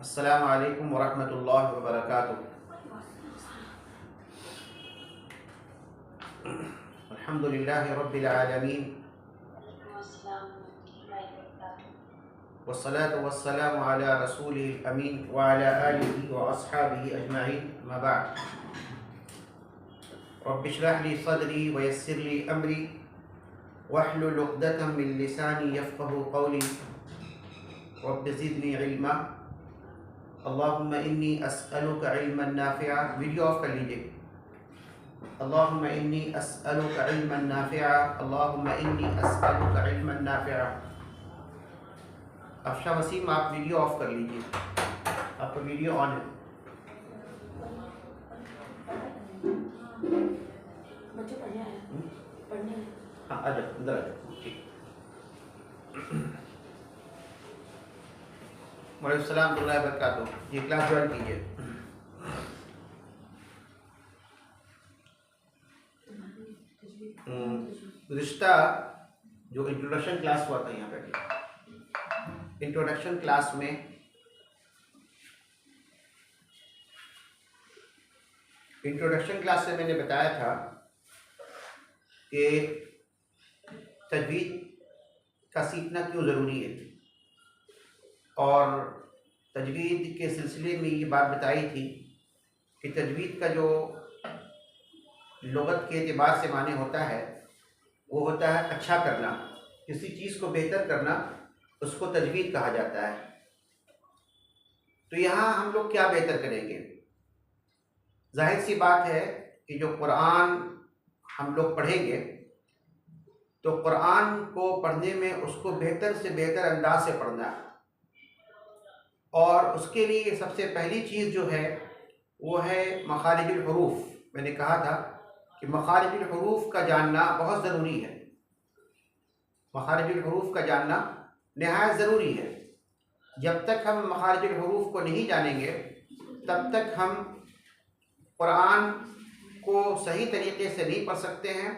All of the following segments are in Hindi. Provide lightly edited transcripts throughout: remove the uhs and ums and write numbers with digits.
अस्सलामु अलैकुम वरहमतुल्लाहि वबरकातुहू। अल्हम्दुलिल्लाहि रब्बिल आलमीन वस्सलातु वस्सलामु अला रसूलिल अमीन व अला आलिहि व अस्हाबिहि अजमईन। अम्मा बाद। रब्बि इश्रह ली सदरी व यस्सिर ली अमरी वहलुल उक़दतम मिन लिसानी यफ़क़हू क़ौली रब्बि ज़िदनी इल्मा। अल्लाहुम्मा इन्नी अस्अलुका इल्मन नाफ़िआ। वीडियो ऑफ कर लीजिए। अल्लाहुम्मा इन्नी अस्अलुका इल्मन नाफ़िआ, अल्लाहुम्मा इन्नी अस्अलुका इल्मन नाफ़िआ। अफ़शा वसीम, आप वीडियो ऑफ कर लीजिए, आपका वीडियो ऑन है। बच्चे पढ़ने आए हैं, पढ़ने आए। हाँ, आ जाओ, अंदर आ जाओ। ठीक। वालेकुम सलाम व रहमतुल्लाहि व बरकातुहू। ये क्लास ज्वाइन कीजिए। रिश्ता जो इंट्रोडक्शन क्लास हुआ था यहाँ पे, इंट्रोडक्शन क्लास में मैंने बताया था कि तजवीद का सीखना क्यों ज़रूरी है, और तजवीद के सिलसिले में ये बात बताई थी कि तजवीद का जो लुगत के एतबार से माने होता है वो होता है अच्छा करना, किसी चीज़ को बेहतर करना, उसको तजवीद कहा जाता है। तो यहाँ हम लोग क्या बेहतर करेंगे? जाहिर सी बात है कि जो कुरान हम लोग पढ़ेंगे तो कुरान को पढ़ने में उसको बेहतर से बेहतर अंदाज से पढ़ना है, और उसके लिए सबसे पहली चीज़ जो है वो है मखारिजुल हुरूफ। मैंने कहा था कि मखारिजुल हुरूफ का जानना बहुत ज़रूरी है। मखारिजुल हुरूफ का जानना निहायत ज़रूरी है। जब तक हम मखारिजुल हुरूफ को नहीं जानेंगे तब तक हम कुरान को सही तरीके से नहीं पढ़ सकते हैं,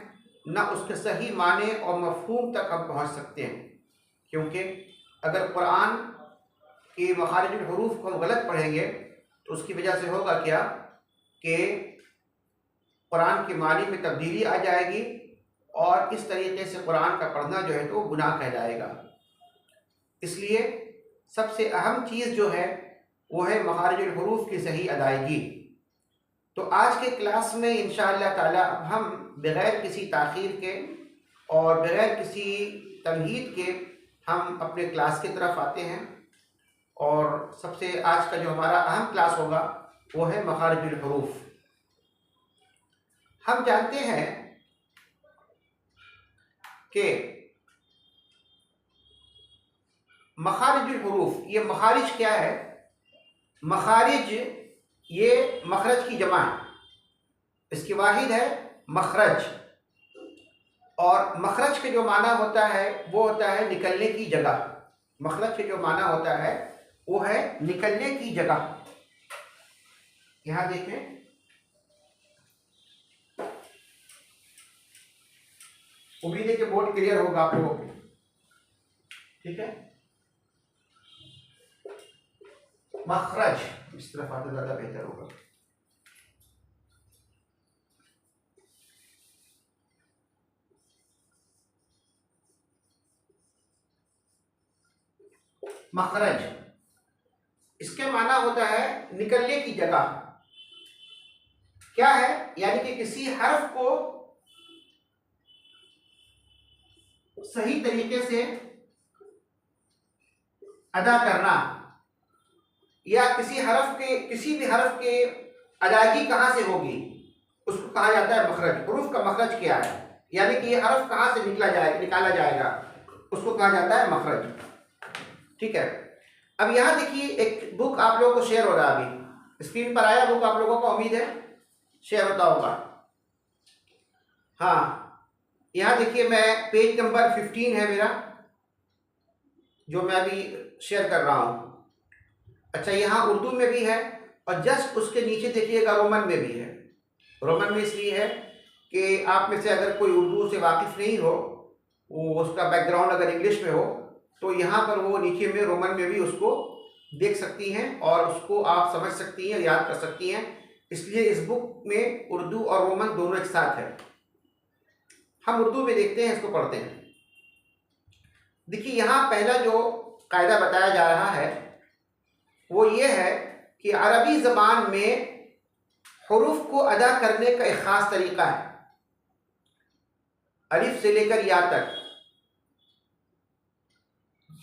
न उसके सही माने और मफ़हूम तक हम पहुंच सकते हैं। क्योंकि अगर कुरान के मखारिजुल हुरूफ को हम गलत पढ़ेंगे तो उसकी वजह से होगा क्या कि कुरान के मानी में तब्दीली आ जाएगी, और इस तरीके से कुरान का पढ़ना जो है तो गुनाह कहलाएगा। इसलिए सबसे अहम चीज़ जो है वो है मखारिजुल हुरूफ की सही अदायगी। तो आज के क्लास में इंशाअल्लाह ताला अब हम बग़ैर किसी ताख़ीर के और बग़ैर किसी तमहीद के हम अपने क्लास की तरफ आते हैं, और सबसे आज का जो हमारा अहम क्लास होगा वो है मखारिजुल हुरूफ। हम जानते हैं कि मखारिजुल हुरूफ, ये मखारिज क्या है? मखारिज ये मखरज की जमा है, इसकी वाहिद है मखरज, और मखरज के जो माना होता है वो होता है निकलने की जगह। मखरज के जो माना होता है वो है निकलने की जगह। यहां देखें, उम्मीद है कि बोर्ड क्लियर होगा आप लोगों को। ठीक है, मखरज इस तरफ आते ज़्यादा बेहतर होगा। मखरज, इसके माना होता है निकलने की जगह। क्या है? यानी कि किसी हर्फ को सही तरीके से अदा करना, या किसी भी हर्फ के अदायगी कहाँ से होगी उसको कहा जाता है मखरज। हुरूफ का मखरज क्या है? यानी कि ये हर्फ कहाँ से निकाला जाएगा उसको कहा जाता है मखरज। ठीक है, अब यहाँ देखिए एक बुक आप लोगों को शेयर हो रहा है, अभी स्क्रीन पर आया बुक आप लोगों को, उम्मीद है शेयर होता होगा। हाँ, यहाँ देखिए मैं पेज नंबर 15 है मेरा जो मैं अभी शेयर कर रहा हूँ। अच्छा, यहाँ उर्दू में भी है, और जस्ट उसके नीचे देखिएगा रोमन में भी है। रोमन में इसलिए है कि आप में से अगर कोई उर्दू से वाकिफ़ नहीं हो, वो उसका बैकग्राउंड अगर इंग्लिश में हो, तो यहाँ पर वो नीचे में रोमन में भी उसको देख सकती हैं और उसको आप समझ सकती हैं, याद कर सकती हैं। इसलिए इस बुक में उर्दू और रोमन दोनों एक साथ है। हम उर्दू में देखते हैं, इसको पढ़ते हैं। देखिए यहाँ पहला जो कायदा बताया जा रहा है वो ये है कि अरबी ज़बान में हुरूफ को अदा करने का एक ख़ास तरीक़ा है। अलिफ से लेकर या तक,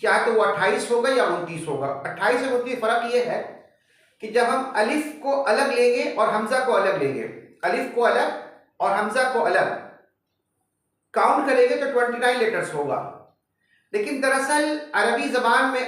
या तो वो 28 होगा या 29 होगा। 28 और 29 फ़र्क ये है कि जब हम अलिफ को अलग लेंगे और हमज़ा को अलग लेंगे, अलिफ को अलग और हमज़ा को अलग काउंट करेंगे तो 29 लेटर्स होगा। लेकिन दरअसल अरबी ज़बान में